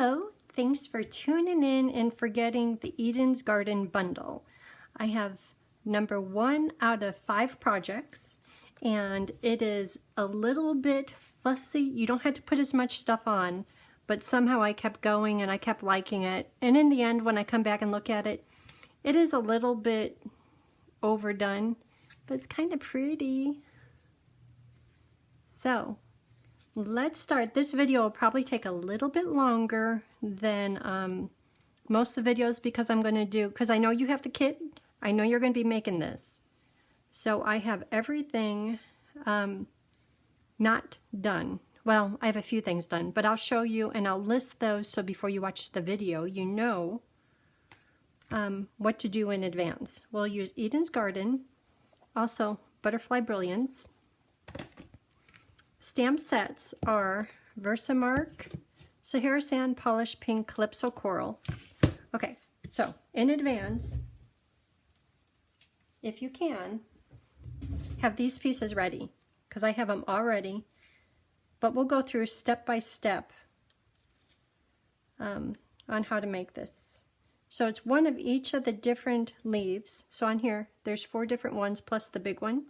Hello, thanks for tuning in and for getting the Eden's Garden bundle. I have number 1 out of 5 projects, and it is a little bit fussy. You don't have to put as much stuff on, but somehow I kept going and I kept liking it. And in the end, when I come back and look at it, it is a little bit overdone, but it's kind of pretty. So let's start. This video will probably take a little bit longer than most of the videos because I know you have the kit. I know you're going to be making this. So I have everything not done. Well, I have a few things done, but I'll show you and I'll list those so before you watch the video, you know what to do in advance. We'll use Eden's Garden, also Butterfly Brilliance. Stamp sets are Versamark, Sahara Sand, Polished Pink, Calypso Coral. Okay, so in advance, if you can, have these pieces ready, because I have them already, but we'll go through step by step on how to make this. So it's one of each of the different leaves. So on here, there's 4 different ones plus the big one.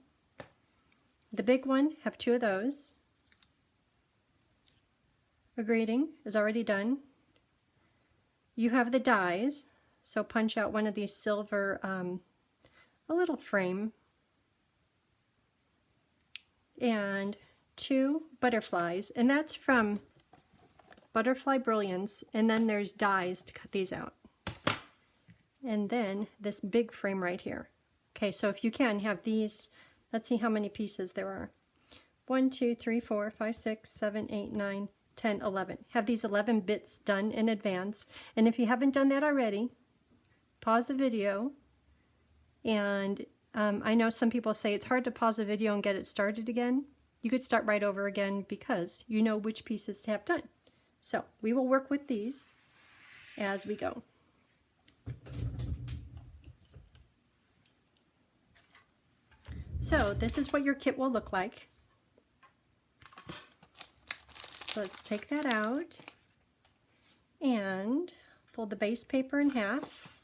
The big one, have 2 of those. A greeting is already done. You have the dies, so punch out one of these silver, a little frame, and 2 butterflies, and that's from Butterfly Brilliance, and then there's dies to cut these out. And then this big frame right here. Okay, so if you can have these, let's see how many pieces there are. 1, 2, 3, 4, 5, 6, 7, 8, 9, 10, 11. Have these 11 bits done in advance. And if you haven't done that already, pause the video. And I know some people say it's hard to pause the video and get it started again. You could start right over again because you know which pieces to have done. So we will work with these as we go. So this is what your kit will look like. So let's take that out and fold the base paper in half.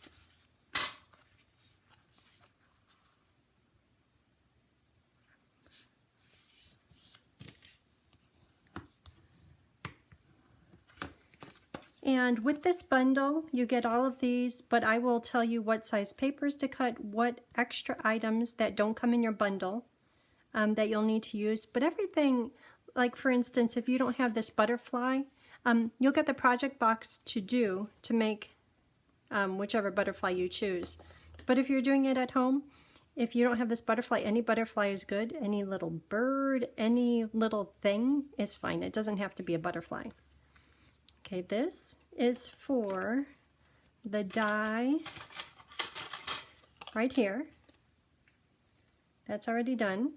And with this bundle, you get all of these, but I will tell you what size papers to cut, what extra items that don't come in your bundle that you'll need to use. But everything, like for instance, if you don't have this butterfly, you'll get the project box to make whichever butterfly you choose. But if you're doing it at home, if you don't have this butterfly, any butterfly is good. Any little bird, any little thing is fine. It doesn't have to be a butterfly. Okay, this is for the die right here. That's already done.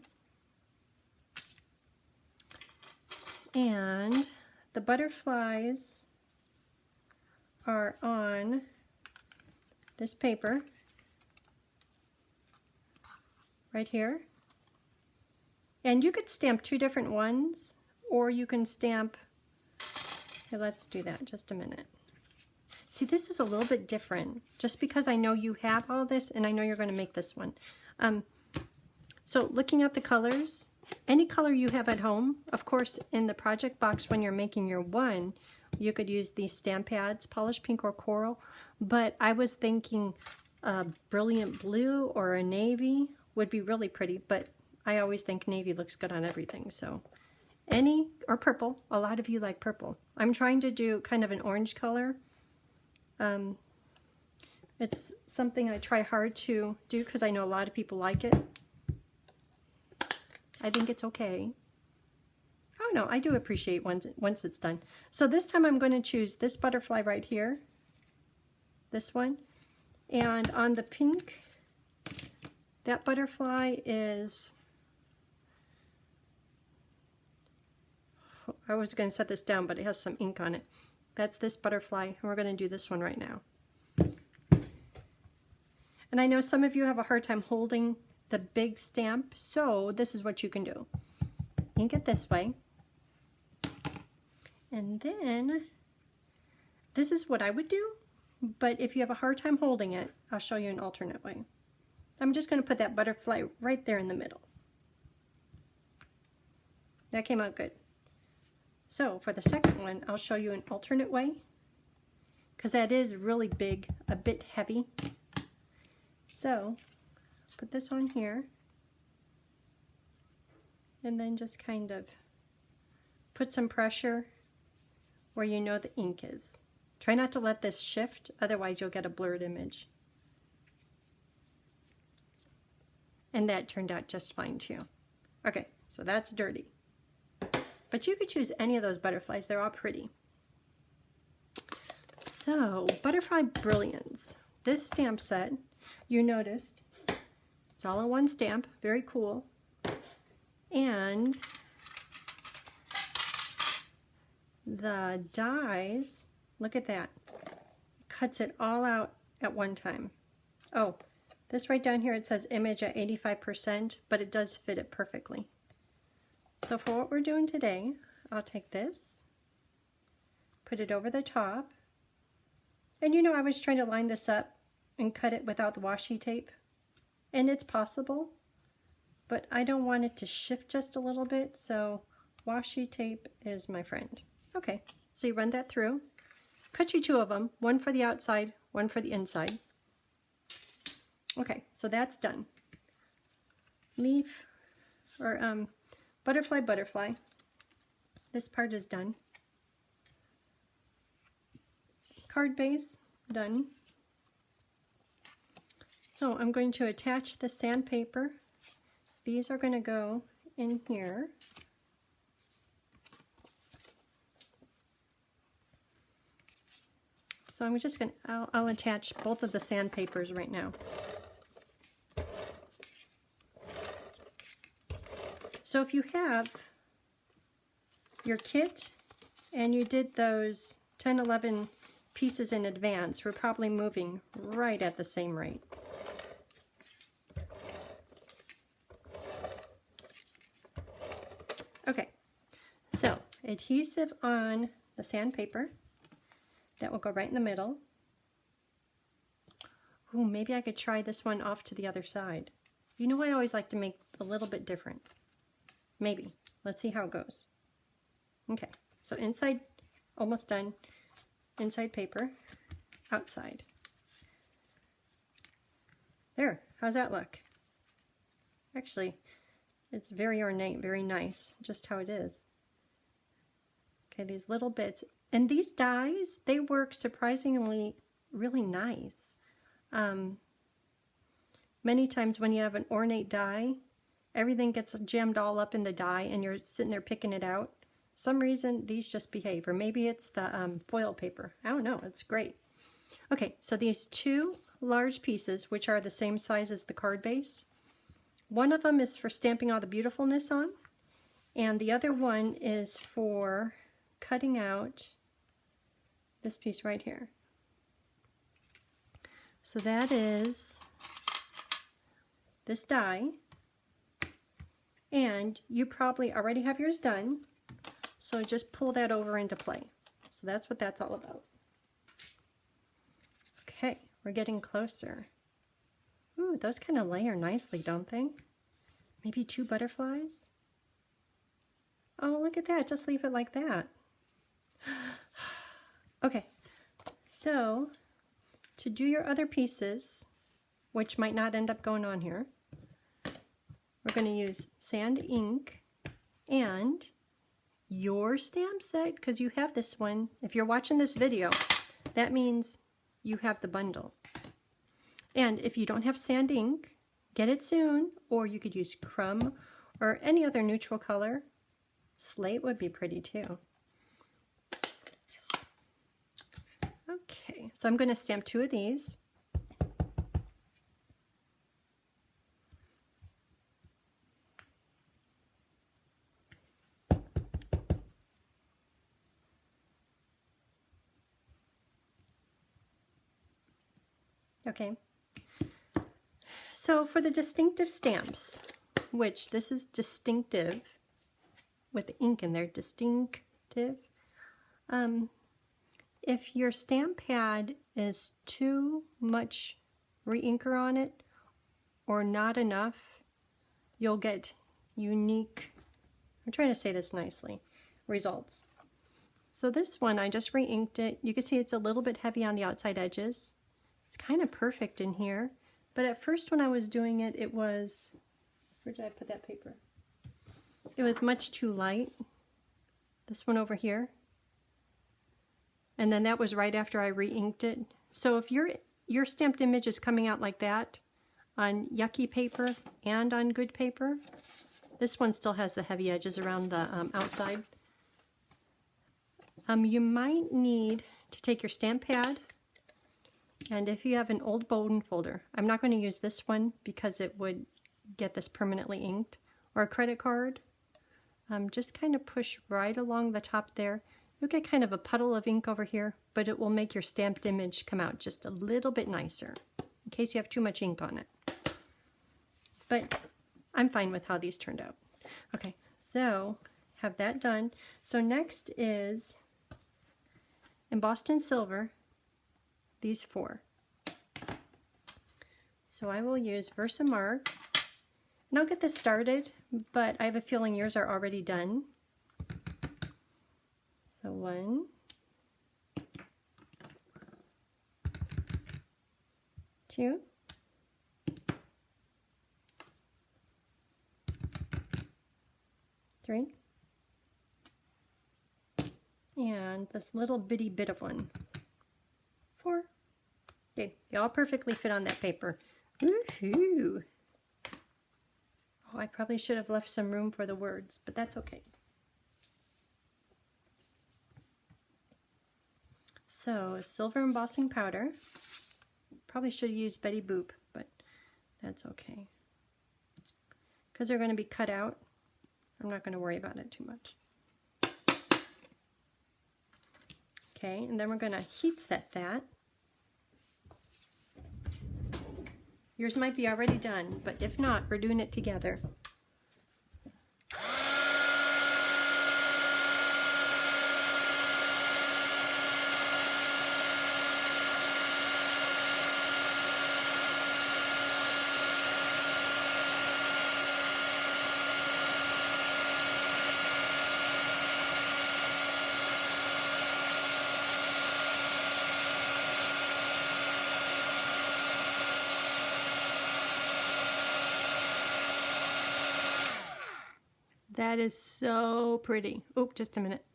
And the butterflies are on this paper right here. And you could stamp 2 different ones, or you can stamp. Okay, let's do that just a minute. See, this is a little bit different just because I know you have all this and I know you're going to make this one. So looking at the colors, any color you have at home, of course in the project box when you're making your one, you could use these stamp pads, polished pink or coral, but I was thinking a brilliant blue or a navy would be really pretty, but I always think navy looks good on everything, so. Any, or purple. A lot of you like purple. I'm trying to do kind of an orange color. It's something I try hard to do because I know a lot of people like it. I think it's okay. Oh no, I do appreciate once it's done. So this time I'm going to choose this butterfly right here. This one. And on the pink, that butterfly is... I was going to set this down, but it has some ink on it. That's this butterfly, and we're going to do this one right now. And I know some of you have a hard time holding the big stamp, so this is what you can do. Ink it this way. And then This is what I would do, but if you have a hard time holding it, I'll show you an alternate way. I'm just going to put that butterfly right there in the middle. That came out good. So for the second one, I'll show you an alternate way, because that is really big, a bit heavy. So put this on here, and then just kind of put some pressure where you know the ink is. Try not to let this shift, otherwise you'll get a blurred image. And that turned out just fine too. Okay, so that's dirty. But you could choose any of those butterflies, they're all pretty. So, Butterfly Brilliance. This stamp set, you noticed, it's all in one stamp, very cool. And the dies, look at that, cuts it all out at one time. Oh, this right down here, it says image at 85%, but it does fit it perfectly. So for what we're doing today, I'll take this, put it over the top, and you know I was trying to line this up and cut it without the washi tape, and it's possible, but I don't want it to shift just a little bit, so washi tape is my friend. Okay, so you run that through, cut you two of them, one for the outside, one for the inside. Okay, so that's done. Leaf, or butterfly, butterfly. This part is done. Card base, done. So I'm going to attach the sandpaper. These are going to go in here. So I'm just going to, I'll attach both of the sandpapers right now. So if you have your kit and you did those 10, 11 pieces in advance, we're probably moving right at the same rate. Okay, so adhesive on the sandpaper. That will go right in the middle. Ooh, maybe I could try this one off to the other side. You know, I always like to make a little bit different. Maybe. Let's see how it goes. Okay, so inside, almost done. Inside paper, outside. There, how's that look? Actually, it's very ornate, very nice, just how it is. Okay, these little bits. And these dies, they work surprisingly really nice. Many times when you have an ornate die, everything gets jammed all up in the die and you're sitting there picking it out. Some reason these just behave, or maybe it's the foil paper. I don't know, it's great. Okay, so these two large pieces, which are the same size as the card base, one of them is for stamping all the beautifulness on, and the other one is for cutting out this piece right here. So that is this die, and you probably already have yours done, so just pull that over into play. So that's what that's all about. Okay, we're getting closer. Ooh, those kind of layer nicely, don't they? Maybe two butterflies? Oh, look at that, just leave it like that. Okay, so to do your other pieces, which might not end up going on here, we're going to use sand ink and your stamp set, because you have this one. If you're watching this video, that means you have the bundle. And if you don't have sand ink, get it soon, or you could use crumb or any other neutral color. Slate would be pretty too. Okay, so I'm going to stamp two of these. Okay, so for the distinctive stamps, which this is distinctive with the ink in there, distinctive. if your stamp pad is too much re-inker on it or not enough, you'll get unique, I'm trying to say this nicely, results. So this one, I just re-inked it. You can see it's a little bit heavy on the outside edges. It's kind of perfect in here. But at first when I was doing it, it was, where did I put that paper? It was much too light. This one over here. And then that was right after I re-inked it. So if your stamped image is coming out like that on yucky paper and on good paper, this one still has the heavy edges around the outside. You might need to take your stamp pad, and if you have an old bone folder, I'm not going to use this one because it would get this permanently inked, or a credit card, just kind of push right along the top there. You'll get kind of a puddle of ink over here, but it will make your stamped image come out just a little bit nicer, in case you have too much ink on it. But I'm fine with how these turned out. Okay, so have that done. So next is embossed in silver, these 4. So I will use Versamark, and I'll get this started, but I have a feeling yours are already done. So 1, 2, 3, and this little bitty bit of one, 4. Okay, they all perfectly fit on that paper. Woohoo! Oh, I probably should have left some room for the words, but that's okay. So, silver embossing powder. Probably should have used Betty Boop, but that's okay. Because they're going to be cut out, I'm not going to worry about it too much. Okay, and then we're going to heat set that. Yours might be already done, but if not, we're doing it together. That is so pretty. Oh, just a minute.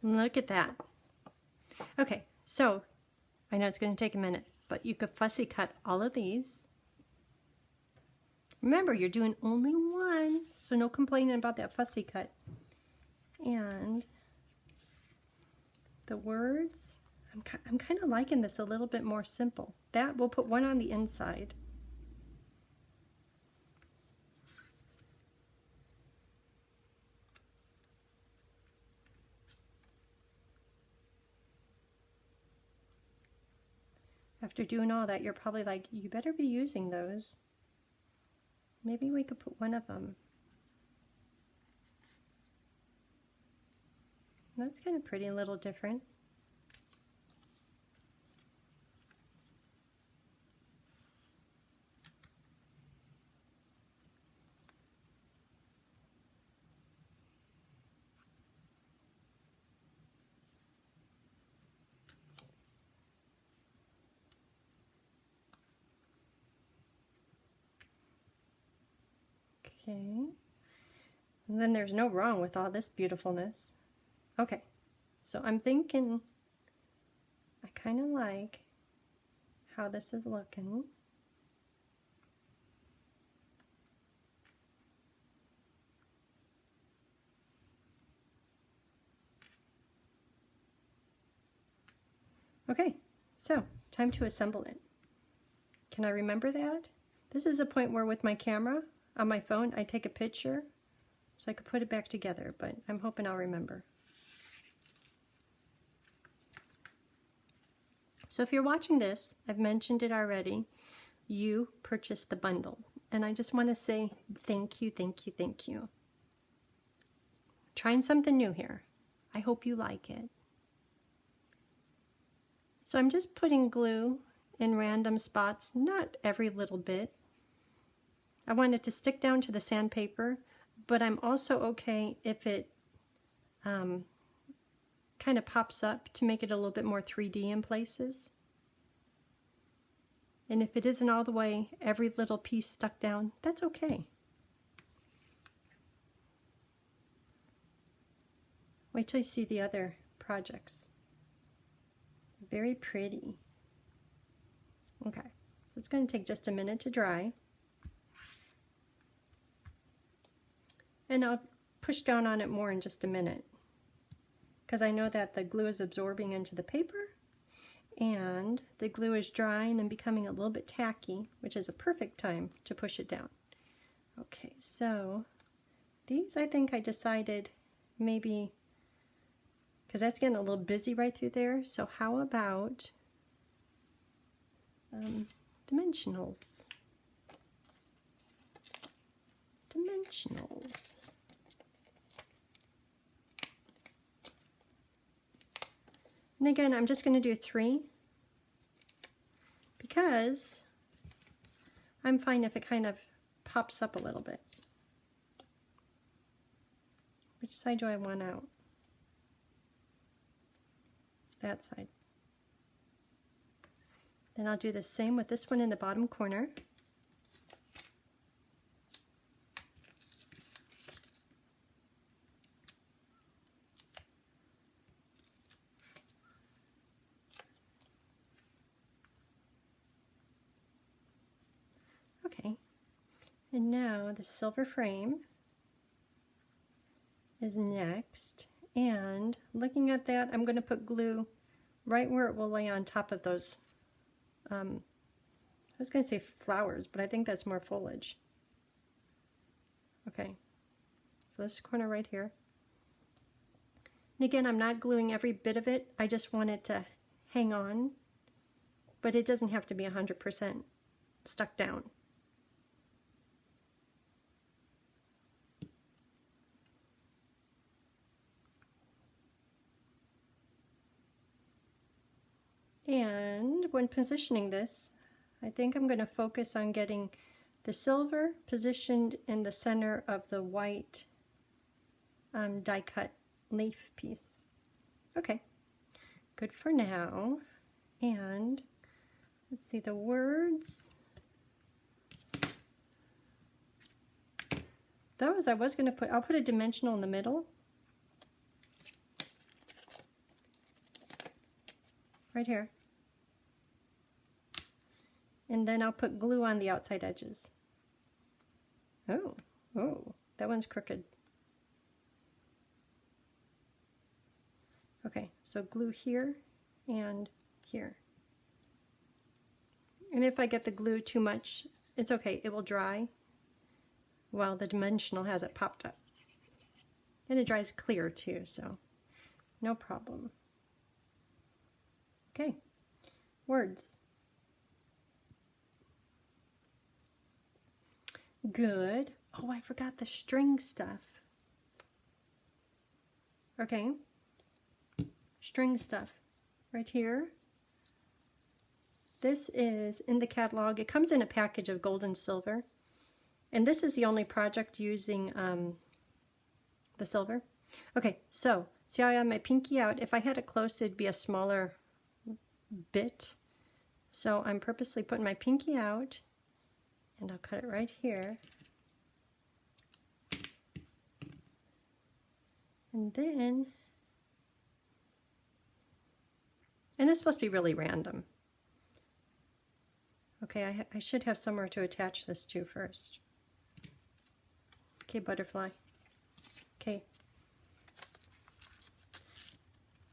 Look at that. Okay, so I know it's going to take a minute, but you could fussy cut all of these. Remember, you're doing only one, so no complaining about that fussy cut. And the words, I'm kind of liking this a little bit more simple. That, we'll put one on the inside. After doing all that, you're probably like, you better be using those. Maybe we could put one of them. That's kind of pretty, a little different. Okay, and then there's no wrong with all this beautifulness. Okay, so I'm thinking I kind of like how this is looking. Okay, so time to assemble it. Can I remember that? This is a point where with my camera on my phone, I take a picture so I could put it back together, but I'm hoping I'll remember. So if you're watching this, I've mentioned it already, you purchased the bundle. And I just want to say thank you, thank you, thank you. Trying something new here. I hope you like it. So I'm just putting glue in random spots, not every little bit. I want it to stick down to the sandpaper, but I'm also okay if it kind of pops up to make it a little bit more 3D in places. And if it isn't all the way, every little piece stuck down, that's okay. Wait till you see the other projects. Very pretty. Okay, so it's going to take just a minute to dry. And I'll push down on it more in just a minute, because I know that the glue is absorbing into the paper and the glue is drying and becoming a little bit tacky, which is a perfect time to push it down. Okay, so these I think I decided maybe, because that's getting a little busy right through there, so how about dimensionals? Dimensionals. And again, I'm just going to do 3 because I'm fine if it kind of pops up a little bit. Which side do I want out? That side. Then I'll do the same with this one in the bottom corner. Okay, and now the silver frame is next, and looking at that, I'm going to put glue right where it will lay on top of those, I was going to say flowers, but I think that's more foliage. Okay, so this corner right here. And again, I'm not gluing every bit of it, I just want it to hang on, but it doesn't have to be 100% stuck down. And when positioning this, I think I'm going to focus on getting the silver positioned in the center of the white die cut leaf piece. Okay, good for now. And let's see the words. Those I was going to put, I'll put a dimensional in the middle. Right here. And then I'll put glue on the outside edges. Oh, that one's crooked. Okay, so glue here and here. And if I get the glue too much, it's okay, it will dry while the dimensional has it popped up. And it dries clear too, so no problem. Okay, words. Good. Oh, I forgot the string stuff. Okay, string stuff right here. This is in the catalog. It comes in a package of gold and silver. And this is the only project using the silver. Okay, so see how I have my pinky out? If I had it close, it'd be a smaller bit. So I'm purposely putting my pinky out, and I'll cut it right here. And then, and it's supposed to be really random. Okay, I should have somewhere to attach this to first. Okay, butterfly. Okay.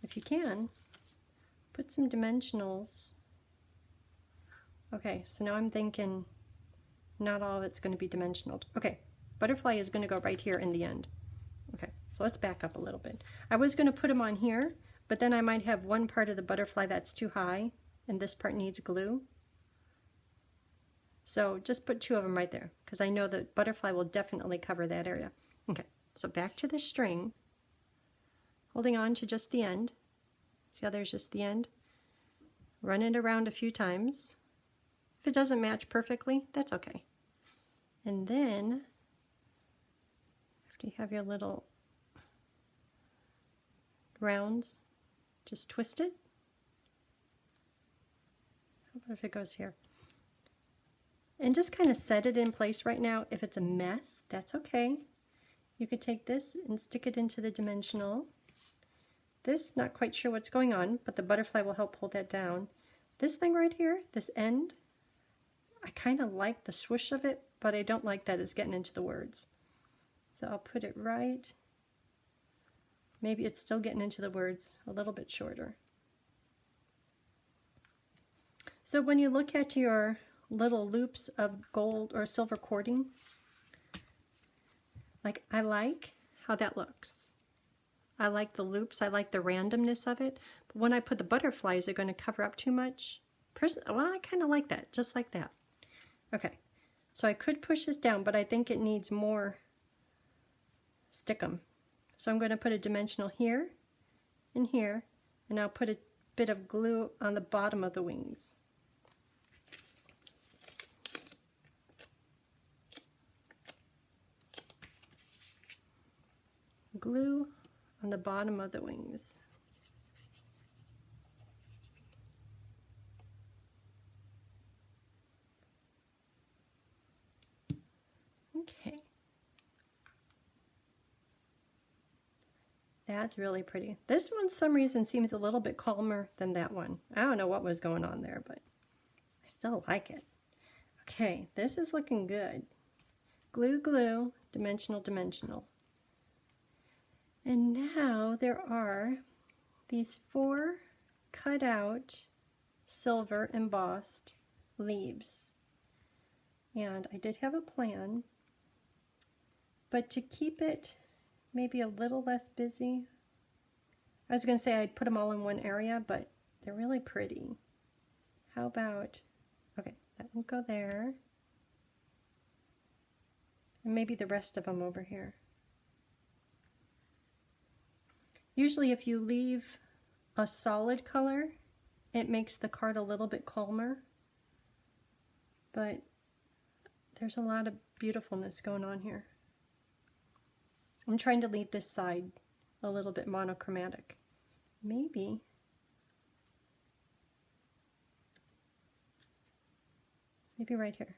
If you can, put some dimensionals. Okay, so now I'm thinking not all of it's going to be dimensional. Okay, butterfly is going to go right here in the end. Okay, so let's back up a little bit. I was going to put them on here, but then I might have one part of the butterfly that's too high, and this part needs glue. So just put 2 of them right there because I know the butterfly will definitely cover that area. Okay, so back to the string, holding on to just the end. See how there's just the end? Run it around a few times. If it doesn't match perfectly, that's okay. And then, after you have your little rounds, just twist it. How about if it goes here? And just kind of set it in place right now. If it's a mess, that's okay. You could take this and stick it into the dimensional. This, not quite sure what's going on, but the butterfly will help hold that down. This thing right here, this end, I kind of like the swoosh of it, but I don't like that it's getting into the words. So I'll put it right. Maybe it's still getting into the words, a little bit shorter. So when you look at your little loops of gold or silver cording, like I like how that looks. I like the loops, I like the randomness of it, but when I put the butterflies, they're going to cover up too much. Well, I kind of like that, just like that. Okay, so I could push this down, but I think it needs more stickum. So I'm going to put a dimensional here and here, and I'll put a bit of glue on the bottom of the wings. Glue on the bottom of the wings. Okay. That's really pretty. This one, for some reason, seems a little bit calmer than that one. I don't know what was going on there, but I still like it. Okay, this is looking good. Glue, glue, dimensional, dimensional. And now there are these 4 cut out silver embossed leaves. And I did have a plan, but to keep it maybe a little less busy, I was going to say I'd put them all in one area, but they're really pretty. How about, okay, that will go there. And maybe the rest of them over here. Usually if you leave a solid color, it makes the card a little bit calmer. But there's a lot of beautifulness going on here. I'm trying to leave this side a little bit monochromatic. Maybe right here.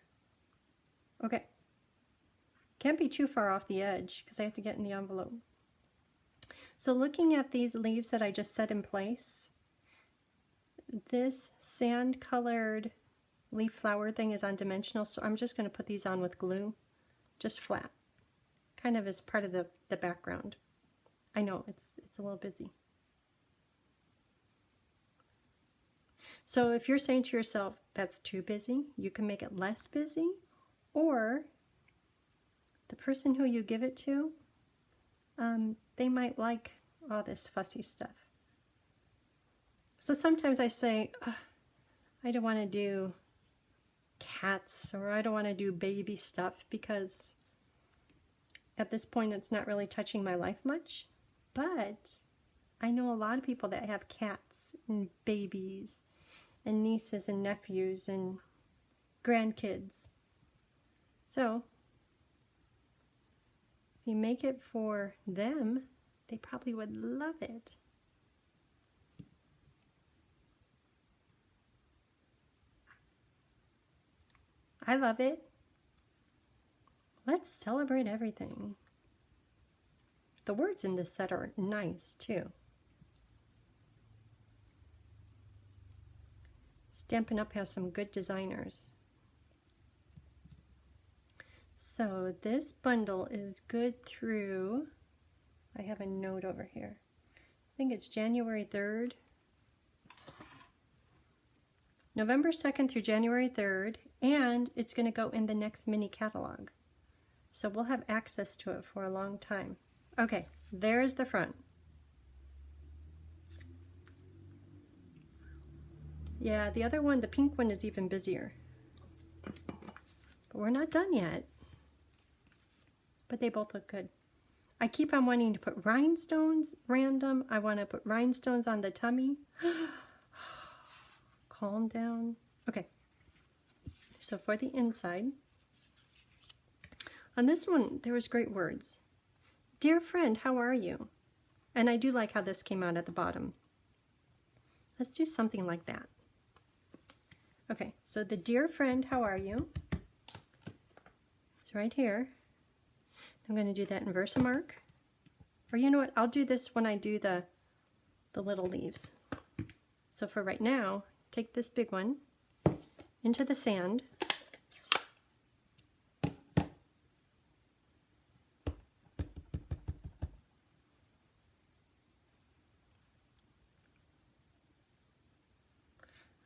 Okay. Can't be too far off the edge because I have to get in the envelope. So looking at these leaves that I just set in place, this sand colored leaf flower thing is on dimensional, so I'm just going to put these on with glue, just flat, kind of as part of the background. I know it's a little busy. So if you're saying to yourself, that's too busy, you can make it less busy, or the person who you give it to, they might like all this fussy stuff. So sometimes I say, I don't want to do cats, or I don't want to do baby stuff, because at this point it's not really touching my life much. But I know a lot of people that have cats and babies and nieces and nephews and grandkids. So if you make it for them, they probably would love it. I love it. Let's celebrate everything. The words in this set are nice too. Stampin' Up! Has some good designers. So this bundle is good through, I have a note over here, I think it's January 3rd. November 2nd through January 3rd, and it's going to go in the next mini catalog. So we'll have access to it for a long time. Okay, there's the front. Yeah, the other one, the pink one, is even busier. we're not done yet. But they both look good. I keep on wanting to put rhinestones, random. I want to put rhinestones on the tummy. Calm down. Okay. So for the inside, on this one, there was great words. Dear friend, how are you? And I do like how this came out at the bottom. Let's do something like that. Okay, so the dear friend, how are you? It's right here. I'm going to do that in Versamark. Or you know what, I'll do this when I do the little leaves. So for right now, take this big one into the sand.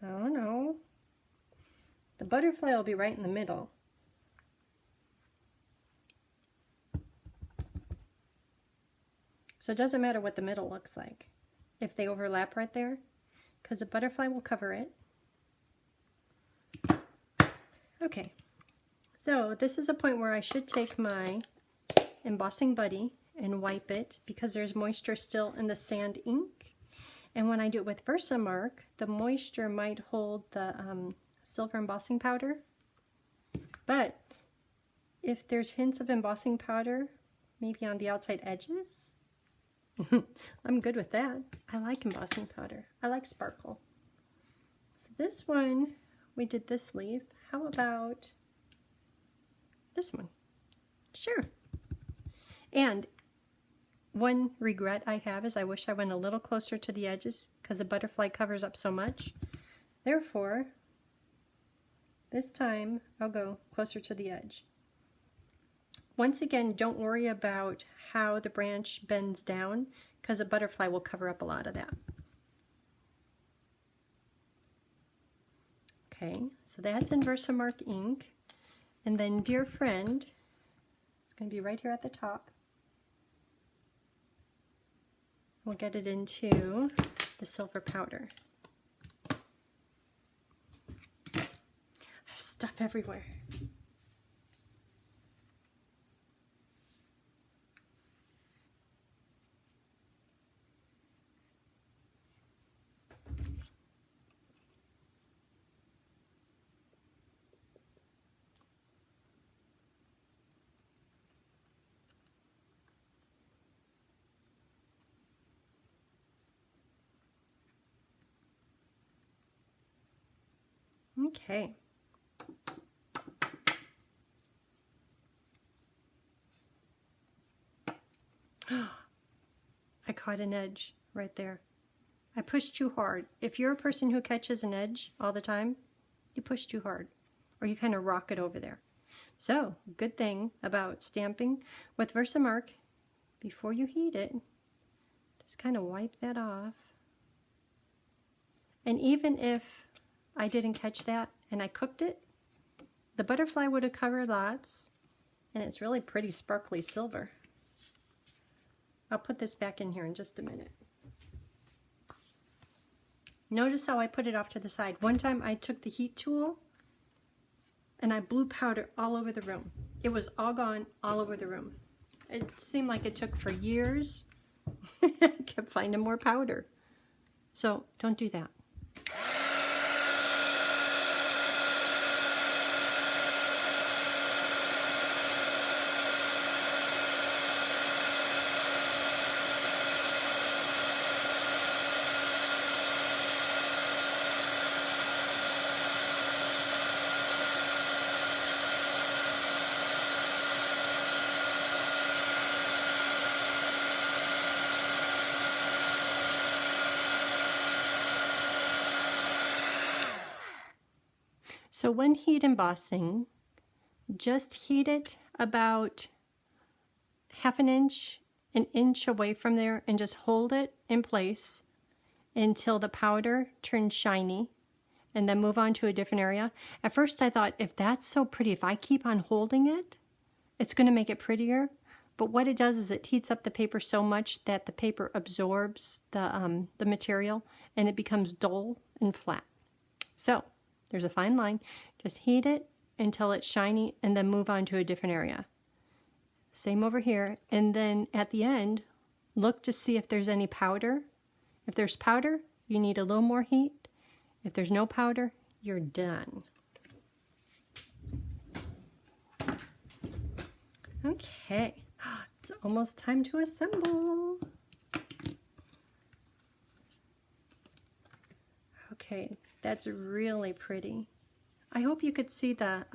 Oh no. The butterfly will be right in the middle. So it doesn't matter what the middle looks like if they overlap right there, because the butterfly will cover it. Okay, so this is a point where I should take my embossing buddy and wipe it because there's moisture still in the sand ink. And when I do it with Versamark, the moisture might hold the silver embossing powder. But if there's hints of embossing powder, maybe on the outside edges, I'm good with that. I like embossing powder. I like sparkle. So this one, we did this leaf. How about this one? Sure. And one regret I have is I wish I went a little closer to the edges because the butterfly covers up so much. Therefore, this time I'll go closer to the edge. Once again, don't worry about how the branch bends down because a butterfly will cover up a lot of that. Okay, so that's in Versamark ink. And then Dear Friend, it's going to be right here at the top. We'll get it into the silver powder. I have stuff everywhere. Okay. I caught an edge right there. I pushed too hard. If you're a person who catches an edge all the time, you push too hard or you kind of rock it over there. So, good thing about stamping with Versamark, before you heat it, just kind of wipe that off. And even if I didn't catch that and I cooked it, the butterfly would have covered lots, and it's really pretty sparkly silver. I'll put this back in here in just a minute. Notice how I put it off to the side. One time I took the heat tool and I blew powder all over the room. It was all gone all over the room. It seemed like it took for years. I kept finding more powder. So don't do that. So when heat embossing, just heat it about half an inch away from there and just hold it in place until the powder turns shiny and then move on to a different area. At first I thought, if that's so pretty, if I keep on holding it, it's going to make it prettier. But what it does is it heats up the paper so much that the paper absorbs the material and it becomes dull and flat. So there's a fine line. Just heat it until it's shiny and then move on to a different area. Same over here. And then at the end, look to see if there's any powder. If there's powder, you need a little more heat. If there's no powder, you're done. Okay, it's almost time to assemble. Okay, that's really pretty. I hope you could see the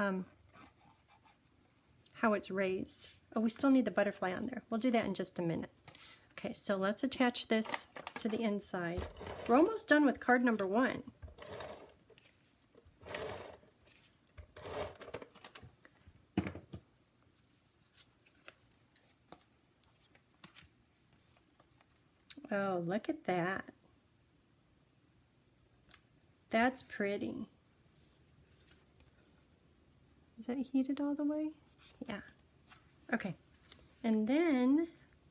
how it's raised. Oh, we still need the butterfly on there. We'll do that in just a minute. Okay, so let's attach this to the inside. We're almost done with card number 1. Oh, look at that. That's pretty. Is that heated all the way? Yeah. Okay. And then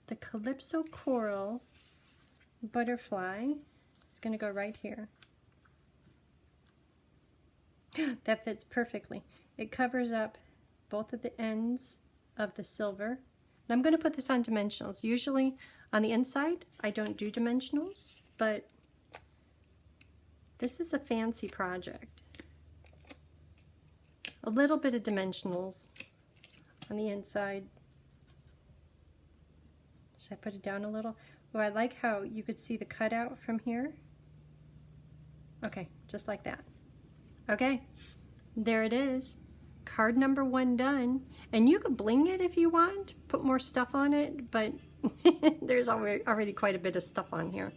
the Calypso Coral butterfly is going to go right here. That fits perfectly. It covers up both of the ends of the silver. And I'm going to put this on dimensionals. Usually on the inside, I don't do dimensionals, but this is a fancy project. A little bit of dimensionals on the inside. Should I put it down a little? Oh, I like how you could see the cutout from here. Okay, just like that. Okay, there it is. Card number 1 done. And you could bling it if you want, put more stuff on it, but there's already quite a bit of stuff on here.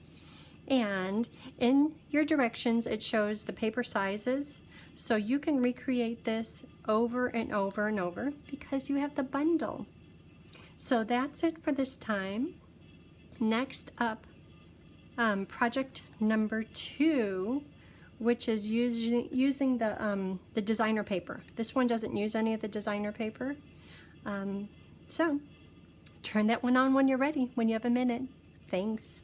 And in your directions, it shows the paper sizes, so you can recreate this over and over and over because you have the bundle. So that's it for this time. Next up, project number 2, which is using the designer paper. This one doesn't use any of the designer paper. So turn that one on when you're ready, when you have a minute. Thanks.